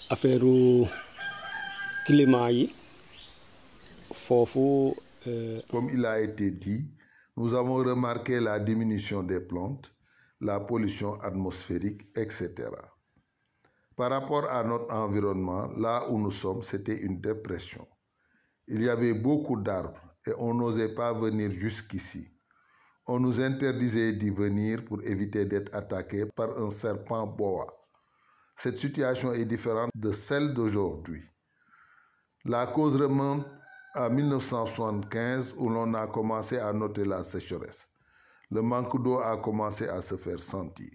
affaire climat yi foofu. Comme il a été dit, nous avons remarqué la diminution des plantes, la pollution atmosphérique, etc. Par rapport à notre environnement, là où nous sommes, c'était une dépression. Il y avait beaucoup d'arbres et on n'osait pas venir jusqu'ici. On nous interdisait d'y venir pour éviter d'être attaqué par un serpent boa. Cette situation est différente de celle d'aujourd'hui. La cause remonte à 1975 où l'on a commencé à noter la sécheresse. Le manque d'eau a commencé à se faire sentir.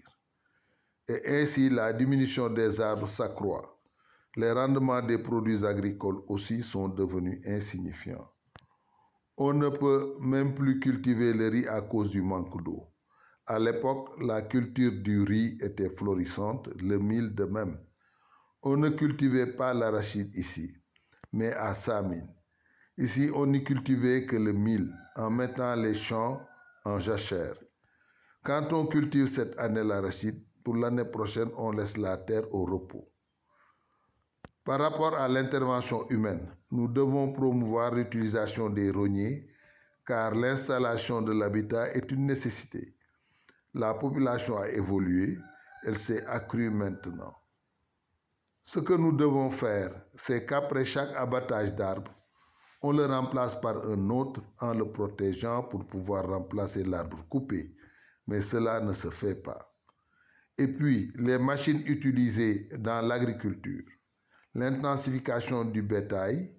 Et ainsi, la diminution des arbres s'accroît. Les rendements des produits agricoles aussi sont devenus insignifiants. On ne peut même plus cultiver le riz à cause du manque d'eau. À l'époque, la culture du riz était florissante, le mil de même. On ne cultivait pas l'arachide ici, mais à Samin. Ici, on n'y cultivait que le mil, en mettant les champs en jachère. Quand on cultive cette année l'arachide, pour l'année prochaine, on laisse la terre au repos. Par rapport à l'intervention humaine, nous devons promouvoir l'utilisation des rogniers, car l'installation de l'habitat est une nécessité. La population a évolué, elle s'est accrue maintenant. Ce que nous devons faire, c'est qu'après chaque abattage d'arbres, on le remplace par un autre en le protégeant pour pouvoir remplacer l'arbre coupé. Mais cela ne se fait pas. Et puis, les machines utilisées dans l'agriculture, l'intensification du bétail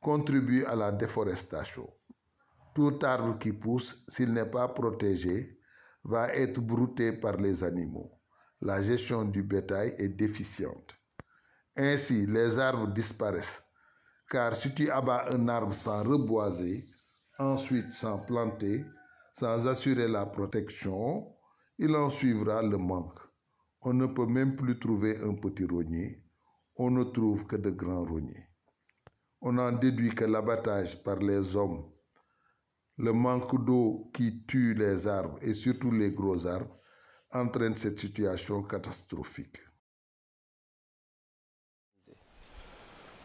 contribue à la déforestation. Tout arbre qui pousse, s'il n'est pas protégé, va être brouté par les animaux. La gestion du bétail est déficiente. Ainsi, les arbres disparaissent. Car si tu abats un arbre sans reboiser, ensuite sans planter, sans assurer la protection, il en suivra le manque. On ne peut même plus trouver un petit rognier. On ne trouve que de grands rogniers. On en déduit que l'abattage par les hommes, le manque d'eau qui tue les arbres et surtout les gros arbres, entraîne cette situation catastrophique.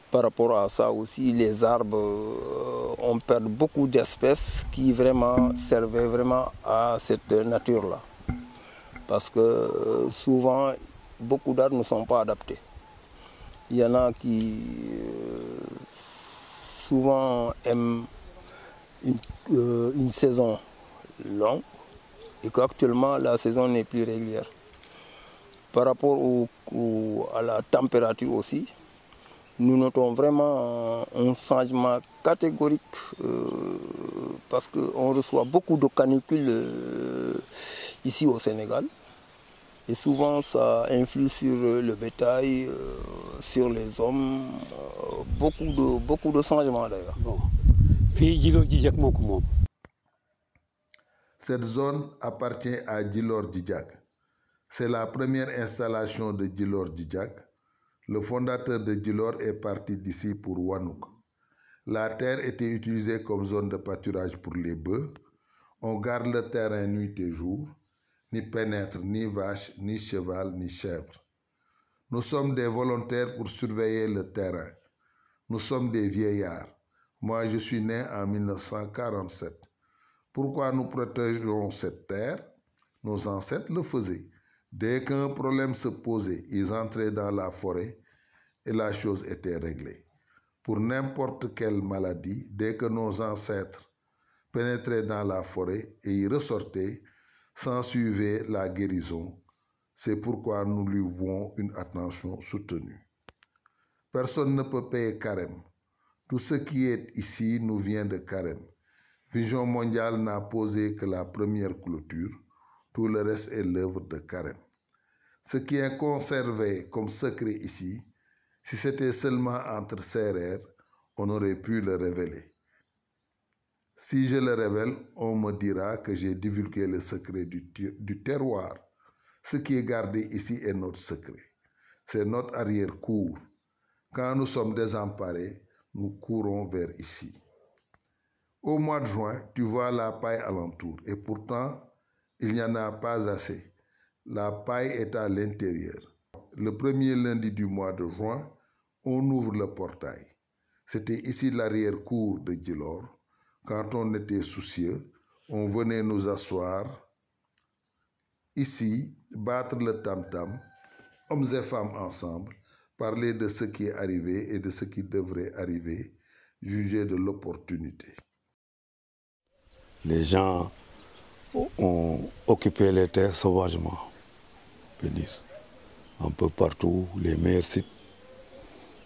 Par rapport à ça aussi, les arbres, on perd beaucoup d'espèces qui vraiment servaient vraiment à cette nature-là. Parce que souvent, beaucoup d'arbres ne sont pas adaptés. Il y en a qui souvent aiment une saison longue et qu'actuellement la saison n'est plus régulière. Par rapport à la température aussi, nous notons vraiment un changement catégorique parce qu'on reçoit beaucoup de canicules ici au Sénégal. Et souvent ça influe sur le bétail, sur les hommes, beaucoup de changements d'ailleurs. Bon. Cette zone appartient à Djilor Djidjak. C'est la première installation de Djilor Djidjak. Le fondateur de Djilor est parti d'ici pour Wanouk. La terre était utilisée comme zone de pâturage pour les bœufs. On garde le terrain nuit et jour. N'y pénètre ni vache, ni cheval, ni chèvre. Nous sommes des volontaires pour surveiller le terrain. Nous sommes des vieillards. Moi, je suis né en 1947. Pourquoi nous protégeons cette terre? Nos ancêtres le faisaient. Dès qu'un problème se posait, ils entraient dans la forêt et la chose était réglée. Pour n'importe quelle maladie, dès que nos ancêtres pénétraient dans la forêt et y ressortaient, s'ensuivait la guérison. C'est pourquoi nous lui vouons une attention soutenue. Personne ne peut payer carême. Tout ce qui est ici nous vient de carême. Vision mondiale n'a posé que la première clôture. Tout le reste est l'œuvre de carême. Ce qui est conservé comme secret ici, si c'était seulement entre serrères, on aurait pu le révéler. Si je le révèle, on me dira que j'ai divulgué le secret du terroir. Ce qui est gardé ici est notre secret. C'est notre arrière-cour. Quand nous sommes désemparés, nous courons vers ici. Au mois de juin, tu vois la paille alentour et pourtant, il n'y en a pas assez. La paille est à l'intérieur. Le premier lundi du mois de juin, on ouvre le portail. C'était ici l'arrière-cour de Djilor. Quand on était soucieux, on venait nous asseoir ici, battre le tam-tam, hommes et femmes ensemble, parler de ce qui est arrivé et de ce qui devrait arriver, juger de l'opportunité. Les gens ont occupé les terres sauvagement, on peut dire. Un peu partout, les meilleurs sites,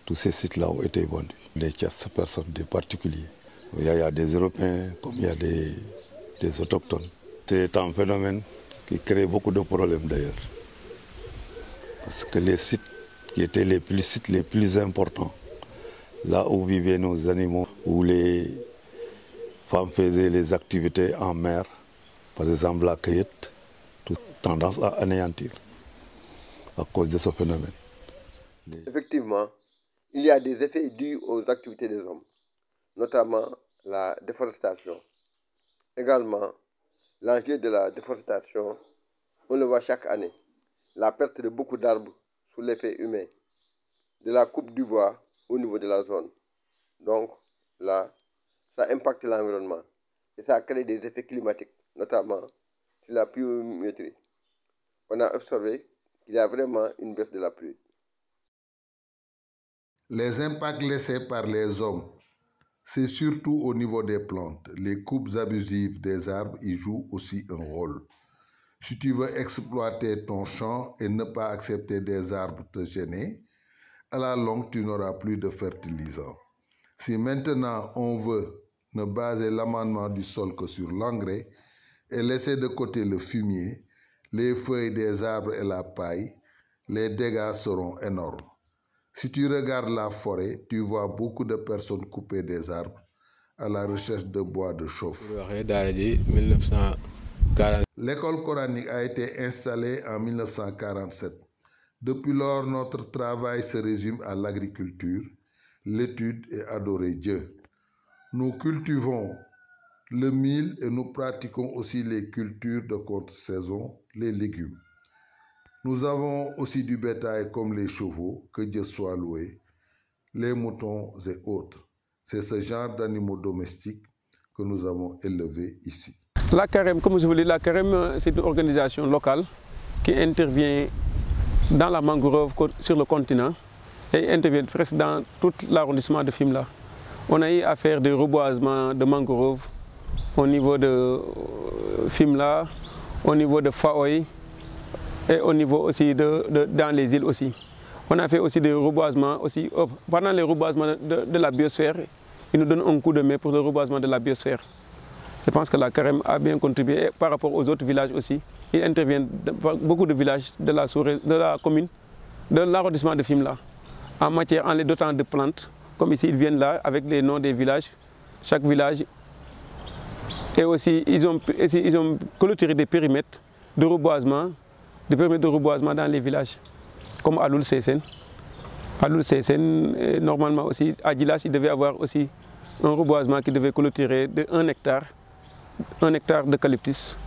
tous ces sites-là ont été vendus. Des tierces personnes, des particuliers. Il y a des Européens comme il y a des autochtones. C'est un phénomène qui crée beaucoup de problèmes d'ailleurs. Parce que les sites qui étaient les plus importants, là où vivaient nos animaux, où les femmes faisaient les activités en mer, par exemple la cueillette, tout tendance à anéantir à cause de ce phénomène. Effectivement, il y a des effets dus aux activités des hommes, notamment la déforestation. Également, l'enjeu de la déforestation, on le voit chaque année, la perte de beaucoup d'arbres sous l'effet humain, de la coupe du bois au niveau de la zone. Donc là, ça impacte l'environnement et ça crée des effets climatiques, notamment sur la pluviométrie. On a observé qu'il y a vraiment une baisse de la pluie. Les impacts laissés par les hommes, c'est surtout au niveau des plantes. Les coupes abusives des arbres y jouent aussi un rôle. Si tu veux exploiter ton champ et ne pas accepter des arbres te gêner, à la longue, tu n'auras plus de fertilisants. Si maintenant on veut ne baser l'amendement du sol que sur l'engrais et laisser de côté le fumier, les feuilles des arbres et la paille, les dégâts seront énormes. Si tu regardes la forêt, tu vois beaucoup de personnes couper des arbres à la recherche de bois de chauffe. L'école coranique a été installée en 1947. Depuis lors, notre travail se résume à l'agriculture, l'étude et adorer Dieu. Nous cultivons le mil et nous pratiquons aussi les cultures de contre-saison, les légumes. Nous avons aussi du bétail comme les chevaux, que Dieu soit loué, les moutons et autres. C'est ce genre d'animaux domestiques que nous avons élevés ici. La CAREM, comme je vous l'ai dit, la CAREM, c'est une organisation locale qui intervient dans la mangrove sur le continent et intervient presque dans tout l'arrondissement de Fimela. On a eu à faire des reboisements de mangroves au niveau de Fimela, au niveau de Faoy, et au niveau aussi dans les îles aussi. On a fait aussi des reboisements aussi. Pendant les reboisements de la biosphère, ils nous donnent un coup de main pour le reboisement de la biosphère. Je pense que la CAREM a bien contribué et par rapport aux autres villages aussi. Ils interviennent dans beaucoup de villages de la commune, de l'arrondissement de Fimela, en les dotant de plantes. Comme ici, ils viennent là avec les noms des villages, chaque village. Et aussi, ils ont clôturé des périmètres de reboisement, dans les villages, comme à Loul-Seysen. À Loul-Seysen, normalement aussi, à Djilas, il devait avoir aussi un reboisement qui devait clôturer de 1 hectare d'eucalyptus.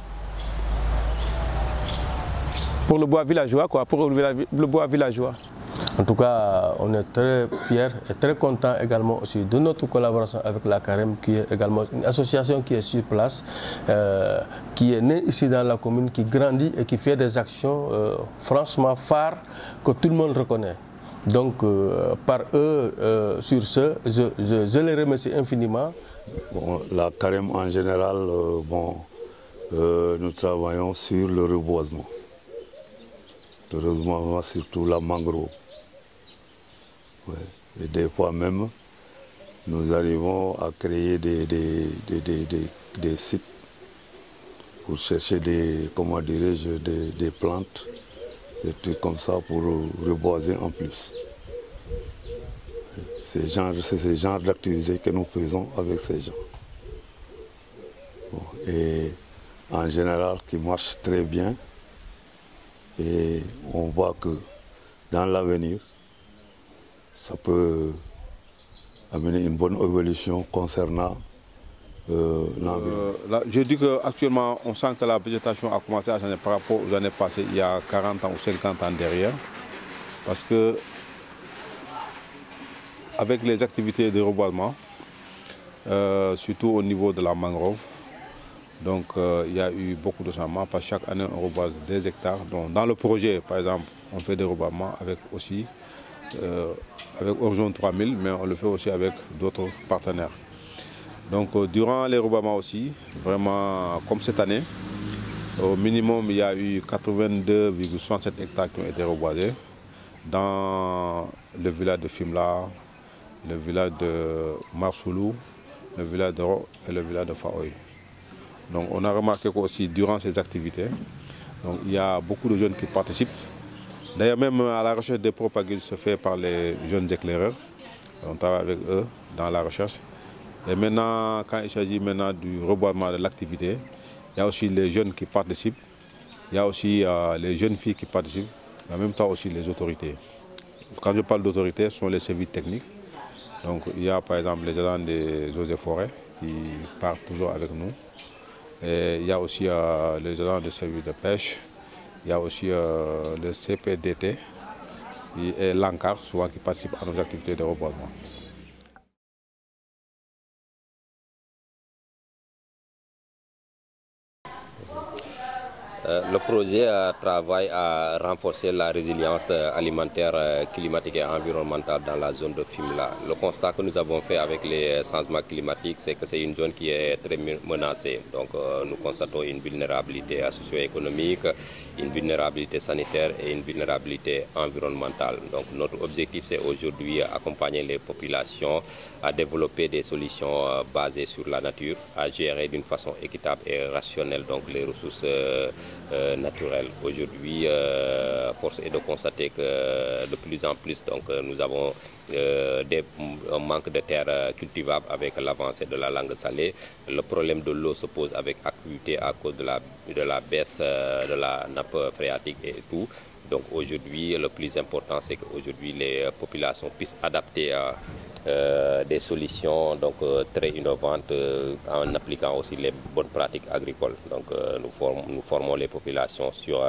Pour le bois villageois, pour le bois villageois. En tout cas, on est très fiers et très contents également aussi de notre collaboration avec la CAREM, qui est également une association qui est sur place, qui est née ici dans la commune, qui grandit et qui fait des actions franchement phares que tout le monde reconnaît. Donc, par eux, sur ce, je les remercie infiniment. Bon, la CAREM en général, nous travaillons sur le reboisement. Le reboisement, surtout la mangrove. Ouais. Et des fois même, nous arrivons à créer des sites pour chercher des plantes, des trucs comme ça pour reboiser en plus. C'est ce genre d'activité que nous faisons avec ces gens. Bon, et en général, qui marche très bien. Et on voit que dans l'avenir, ça peut amener une bonne évolution concernant l'environnement. Je dis qu'actuellement, on sent que la végétation a commencé à changer par rapport aux années passées, il y a 40 ans ou 50 ans derrière. Parce que avec les activités de reboisement, surtout au niveau de la mangrove. Donc il y a eu beaucoup de changements. Parce que chaque année on reboise des hectares. Donc, dans le projet, par exemple, on fait des reboisements avec aussi avec Horizon 3000, mais on le fait aussi avec d'autres partenaires. Donc durant les reboisements aussi, vraiment comme cette année, au minimum il y a eu 82,67 hectares qui ont été reboisés dans le village de Fimela, le village de Marsoulou, le village de Ro et le village de Faoy. Donc on a remarqué qu'aussi durant ces activités, donc, il y a beaucoup de jeunes qui participent. D'ailleurs même à la recherche des propagules se fait par les jeunes éclaireurs. On travaille avec eux dans la recherche. Et maintenant, quand il s'agit maintenant du reboisement de l'activité, il y a aussi les jeunes qui participent, il y a aussi les jeunes filles qui participent, en même temps aussi les autorités. Quand je parle d'autorités, ce sont les services techniques. Donc il y a par exemple les agents des eaux et forêts qui partent toujours avec nous. Et il y a aussi les agents des services de pêche, il y a aussi le CPDT et l'ANCAR, souvent qui participent à nos activités de reboisement. Le projet travaille à renforcer la résilience alimentaire, climatique et environnementale dans la zone de Fimela. Le constat que nous avons fait avec les changements climatiques, c'est que c'est une zone qui est très menacée. Donc nous constatons une vulnérabilité socio-économique, une vulnérabilité sanitaire et une vulnérabilité environnementale. Donc notre objectif, c'est aujourd'hui accompagner les populations à développer des solutions basées sur la nature, à gérer d'une façon équitable et rationnelle donc les ressources naturelles. Aujourd'hui, force est de constater que de plus en plus donc, nous avons un manque de terres cultivables avec l'avancée de la langue salée. Le problème de l'eau se pose avec acuité à cause de la baisse de la nappe phréatique et tout. Donc aujourd'hui, le plus important, c'est qu'aujourd'hui les populations puissent adapter des solutions donc, très innovantes en appliquant aussi les bonnes pratiques agricoles. Donc nous formons les populations sur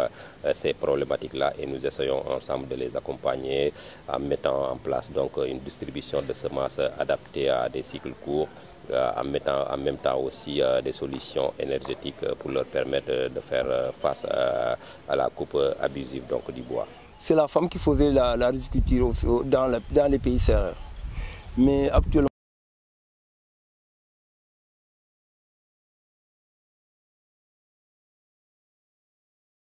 ces problématiques-là et nous essayons ensemble de les accompagner en mettant en place donc, une distribution de semences adaptées à des cycles courts, en mettant en même temps aussi des solutions énergétiques pour leur permettre de faire face à la coupe abusive donc, du bois. C'est la femme qui faisait la riziculture dans les pays serrés. Mais actuellement,